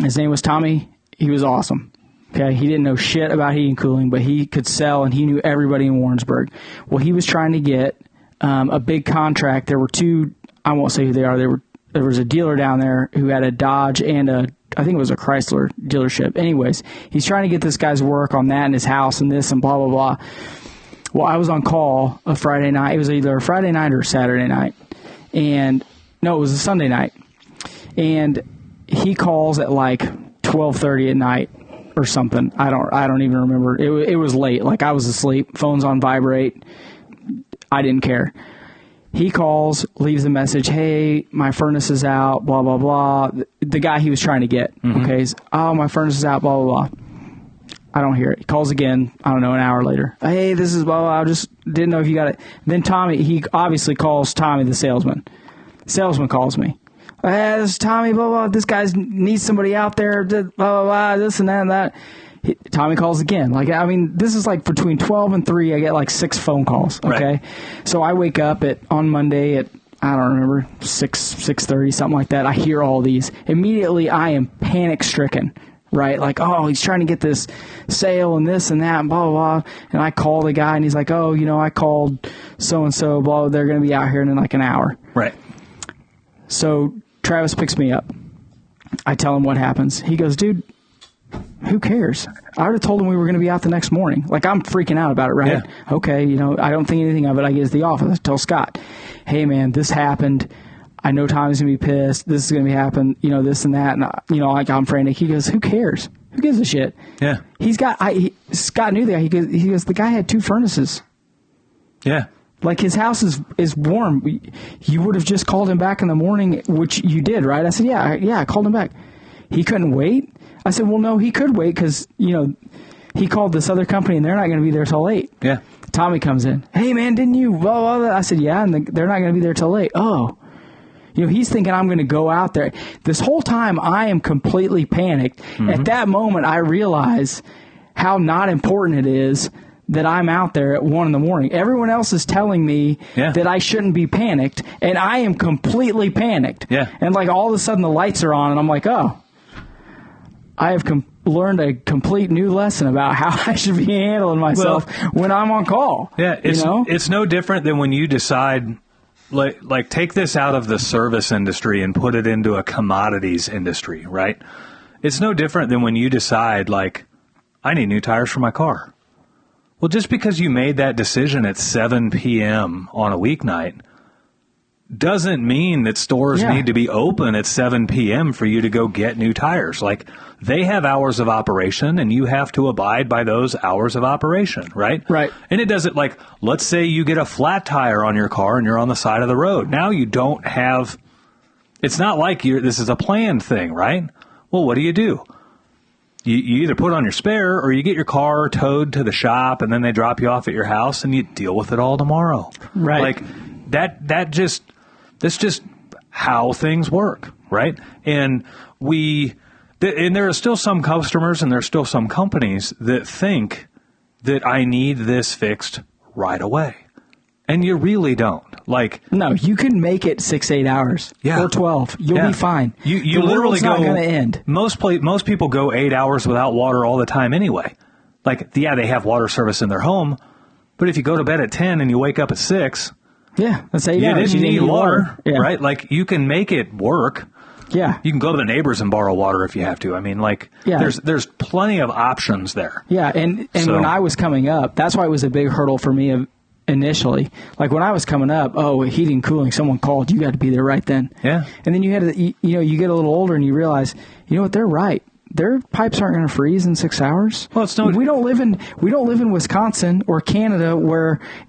His name was Tommy. He was awesome. Okay, he didn't know shit about heating and cooling, but he could sell and he knew everybody in Warrensburg. Well, he was trying to get a big contract. There were 2, I won't say who they are. There was a dealer down there who had a Dodge and I think it was a Chrysler dealership. Anyways, he's trying to get this guy's work on that in his house and this and blah, blah, blah. Well, I was on call a Friday night. It was either a Friday night or a Saturday night. No, it was a Sunday night. And he calls at like 12:30 at night or something. I don't even remember. It was late. Like I was asleep. Phone's on vibrate. I didn't care. He calls, leaves a message. Hey, my furnace is out. Blah blah blah. The guy he was trying to get. Mm-hmm. Okay. Oh, my furnace is out. Blah blah blah. I don't hear it. He calls again. I don't know. An hour later. Hey, this is blah blah. I just didn't know if you got it. Then Tommy. He obviously calls Tommy the salesman. Salesman calls me. Hey, this is Tommy, blah, blah, this guy needs somebody out there, blah, blah, blah, this and that and that. Tommy calls again. Like, I mean, this is like between 12 and 3, I get like 6 phone calls. Okay. Right. So I wake up on Monday at, I don't remember, 6:30, something like that. I hear all these. Immediately, I am panic stricken. Right? Like, oh, he's trying to get this sale and this and that and blah, blah, blah. And I call the guy and he's like, oh, I called so-and-so, blah, they're going to be out here in like an hour. Right. So Travis picks me up. I tell him what happens. He goes, dude, who cares? I already told him we were going to be out the next morning. Like, I'm freaking out about it, right? Yeah. Okay, I don't think anything of it. I get to the office. I tell Scott, hey, man, this happened. I know Tommy's going to be pissed. This is going to be happen, this and that. And, like, I'm frantic. He goes, who cares? Who gives a shit? Yeah. Scott knew that. He goes, the guy had 2 furnaces. Yeah. Like, his house is warm. You would have just called him back in the morning, which you did, right? I said, yeah, I called him back. He couldn't wait? I said, well, no, he could wait because, he called this other company and they're not going to be there till 8. Yeah. Tommy comes in. Hey, man, didn't you? Blah, blah, blah. I said, yeah, and they're not going to be there till 8. Oh. He's thinking I'm going to go out there. This whole time, I am completely panicked. Mm-hmm. At that moment, I realize how not important it is that I'm out there at 1 a.m. Everyone else is telling me that I shouldn't be panicked, and I am completely panicked. Yeah. And, like, all of a sudden, the lights are on, and I'm like, oh, I have learned a complete new lesson about how I should be handling myself when I'm on call. Yeah, it's no different than when you decide... Like take this out of the service industry and put it into a commodities industry, right? It's no different than when you decide, like, I need new tires for my car. Well, just because you made that decision at 7 p.m. on a weeknight doesn't mean that stores need to be open at 7 p.m. for you to go get new tires. Like, they have hours of operation, and you have to abide by those hours of operation, right? Right. And it doesn't, like, let's say you get a flat tire on your car and you're on the side of the road. Now you don't have, it's not like this is a planned thing, right? Well, what do? You either put on your spare or you get your car towed to the shop and then they drop you off at your house and you deal with it all tomorrow. Right. Like, that's just how things work, right? And and there are still some customers and there are still some companies that think that I need this fixed right away. And you really don't. Like, no, you can make it 6-8 hours or 12. You'll be fine. You the literally world's not going to end. Most people go 8 hours without water all the time anyway. Like, yeah, they have water service in their home, but if you go to bed at 10 and you wake up at 6, that's 8 you hours. didn't need water, Yeah. right? Like, you can make it work. Yeah. You can go to the neighbors and borrow water if you have to. I mean, like, there's plenty of options there. Yeah, and when I was coming up, that's why it was a big hurdle for me initially. Like, when I was coming up, heating and cooling, someone called, you got to be there right then. Yeah. And then you had to, you get a little older and you realize, you know what, they're right. Their pipes aren't going to freeze in 6 hours. Well, we don't live in Wisconsin or Canada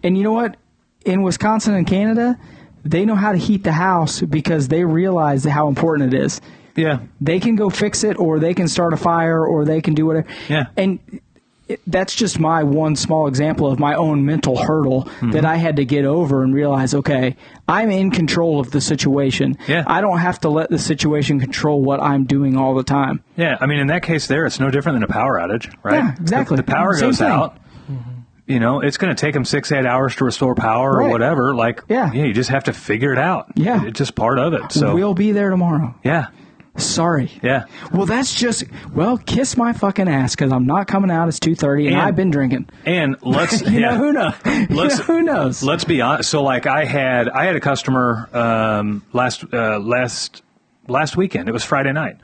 and you know what? In Wisconsin and Canada, they know how to heat the house because they realize how important it is. Yeah. They can go fix it, or they can start a fire, or they can do whatever. Yeah. And that's just my one small example of my own mental hurdle that I had to get over and realize, okay, I'm in control of the situation. Yeah. I don't have to let the situation control what I'm doing all the time. Yeah. I mean, in that case there, it's no different than a power outage, right? Yeah, exactly. The power Same goes thing. out. It's going to take them 6-8 hours to restore power or whatever. Like, you just have to figure it out. Yeah. It's just part of it. So we'll be there tomorrow. Yeah. Sorry. Yeah. Well, kiss my fucking ass because I'm not coming out. It's 2:30 and I've been drinking. And let's, who knows? Who knows? Let's be honest. So, like, I had a customer last weekend. It was Friday night.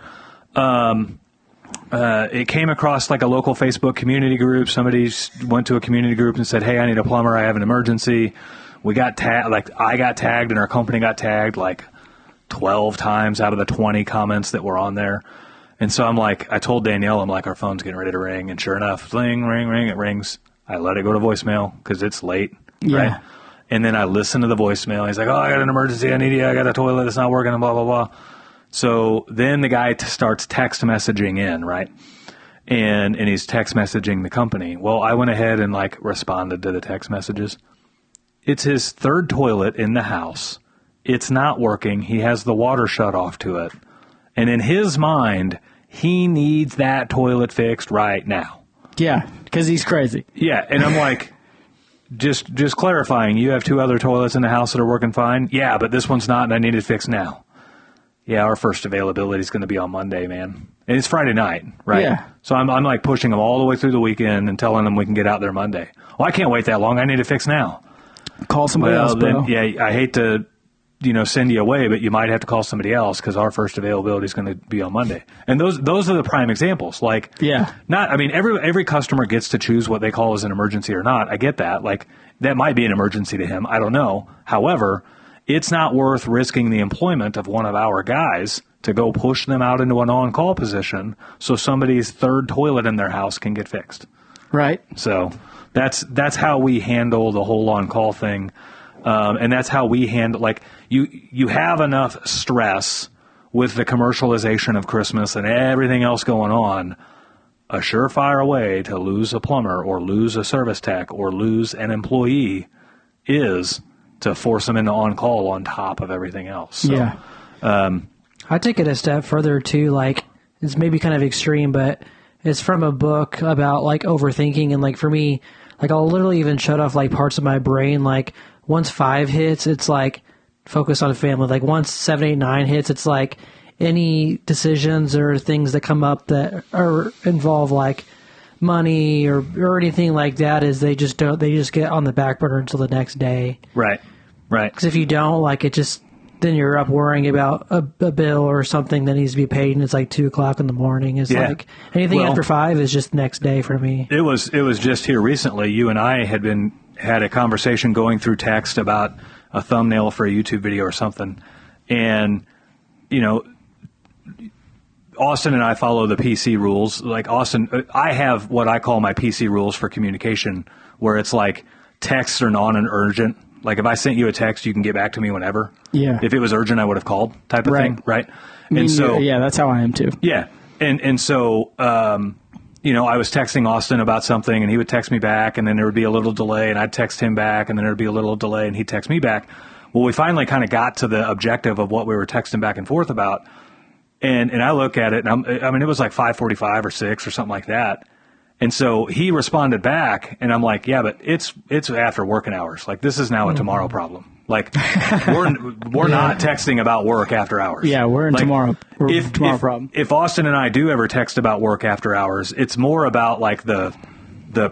It came across like a local Facebook community group. Somebody went to a community group and said, "Hey, I need a plumber. I have an emergency." We got tagged. Like, I got tagged and our company got tagged like 12 times out of the 20 comments that were on there. And so I told Danielle, our phone's getting ready to ring. And sure enough, ring, ring, ring, it rings. I let it go to voicemail because it's late. Yeah. Right? And then I listened to the voicemail. He's like, "Oh, I got an emergency. I need you. I got a toilet that's not working," and blah, blah, blah. So then the guy starts text messaging in, right? And he's text messaging the company. Well, I went ahead and responded to the text messages. It's his third toilet in the house. It's not working. He has the water shut off to it. And in his mind, he needs that toilet fixed right now. Yeah, because he's crazy. Yeah, and I'm like, just clarifying, you have 2 other toilets in the house that are working fine? Yeah, but this one's not, and I need it fixed now. Yeah, our first availability is going to be on Monday, man. And it's Friday night, right? Yeah. So I'm like pushing them all the way through the weekend and telling them we can get out there Monday. Well, I can't wait that long. I need it fixed now. Call somebody else, bro. Then, yeah, I hate to, send you away, but you might have to call somebody else because our first availability is going to be on Monday. And those are the prime examples. Like, yeah, every customer gets to choose what they call as an emergency or not. I get that. Like, that might be an emergency to him. I don't know. However, it's not worth risking the employment of one of our guys to go push them out into an on-call position so somebody's third toilet in their house can get fixed. Right. So that's how we handle the whole on-call thing. And that's how we handle, like, you have enough stress with the commercialization of Christmas and everything else going on. A surefire way to lose a plumber or lose a service tech or lose an employee is to force them into on-call on top of everything else. So, yeah. I take it a step further too. Like, it's maybe kind of extreme, but it's from a book about like overthinking. And like for me, like I'll literally even shut off like parts of my brain. Like once 5 hits, it's like focus on family. Like once 7, 8, 9 hits, it's like any decisions or things that come up that are involve like money or anything like that is they just get on the back burner until the next day. Right. Because if you don't, like, it just, then you're up worrying about a bill or something that needs to be paid, and it's like 2:00 in the morning. It's like anything after 5 is just next day for me. It was just here recently. You and I had a conversation going through text about a thumbnail for a YouTube video or something, and Austin and I follow the PC rules. Like Austin, I have what I call my PC rules for communication, where it's like texts are non-urgent. Like if I sent you a text, you can get back to me whenever. Yeah. If it was urgent, I would have called, type of thing, right? And so yeah, that's how I am too. Yeah, and so I was texting Austin about something, and he would text me back, and then there would be a little delay, and I'd text him back, and then there would be a little delay, and he'd text me back. Well, we finally kind of got to the objective of what we were texting back and forth about, and I look at it, and it was like 5:45 or 6 or something like that. And so he responded back, and I'm like, yeah, but it's after working hours. Like, this is now a tomorrow problem. Like, we're not texting about work after hours. Yeah, we're in tomorrow. Tomorrow problem. If Austin and I do ever text about work after hours, it's more about like the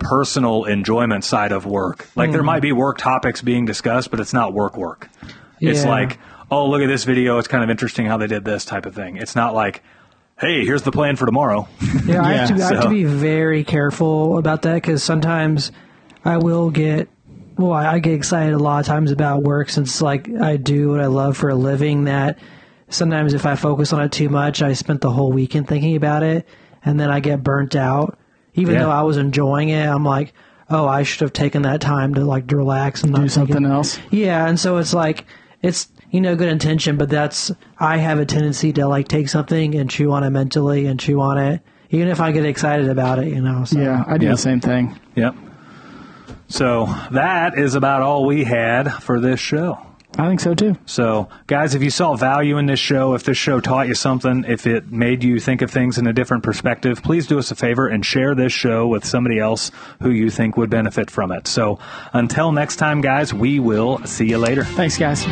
personal enjoyment side of work. Like, there might be work topics being discussed, but it's not work. It's like, oh, look at this video. It's kind of interesting how they did this type of thing. It's not like, hey, here's the plan for tomorrow. Yeah, I have to be very careful about that because sometimes I get excited a lot of times about work since like I do what I love for a living, that sometimes if I focus on it too much, I spent the whole weekend thinking about it and then I get burnt out. Even though I was enjoying it, I'm like, oh, I should have taken that time to like relax and not do something else. Yeah, and so it's like, it's good intention, but I have a tendency to like take something and chew on it mentally and chew on it, even if I get excited about it, So. Yeah, I do the same thing. Yep. So that is about all we had for this show. I think so too. So, guys, if you saw value in this show, if this show taught you something, if it made you think of things in a different perspective, please do us a favor and share this show with somebody else who you think would benefit from it. So, until next time, guys, we will see you later. Thanks, guys.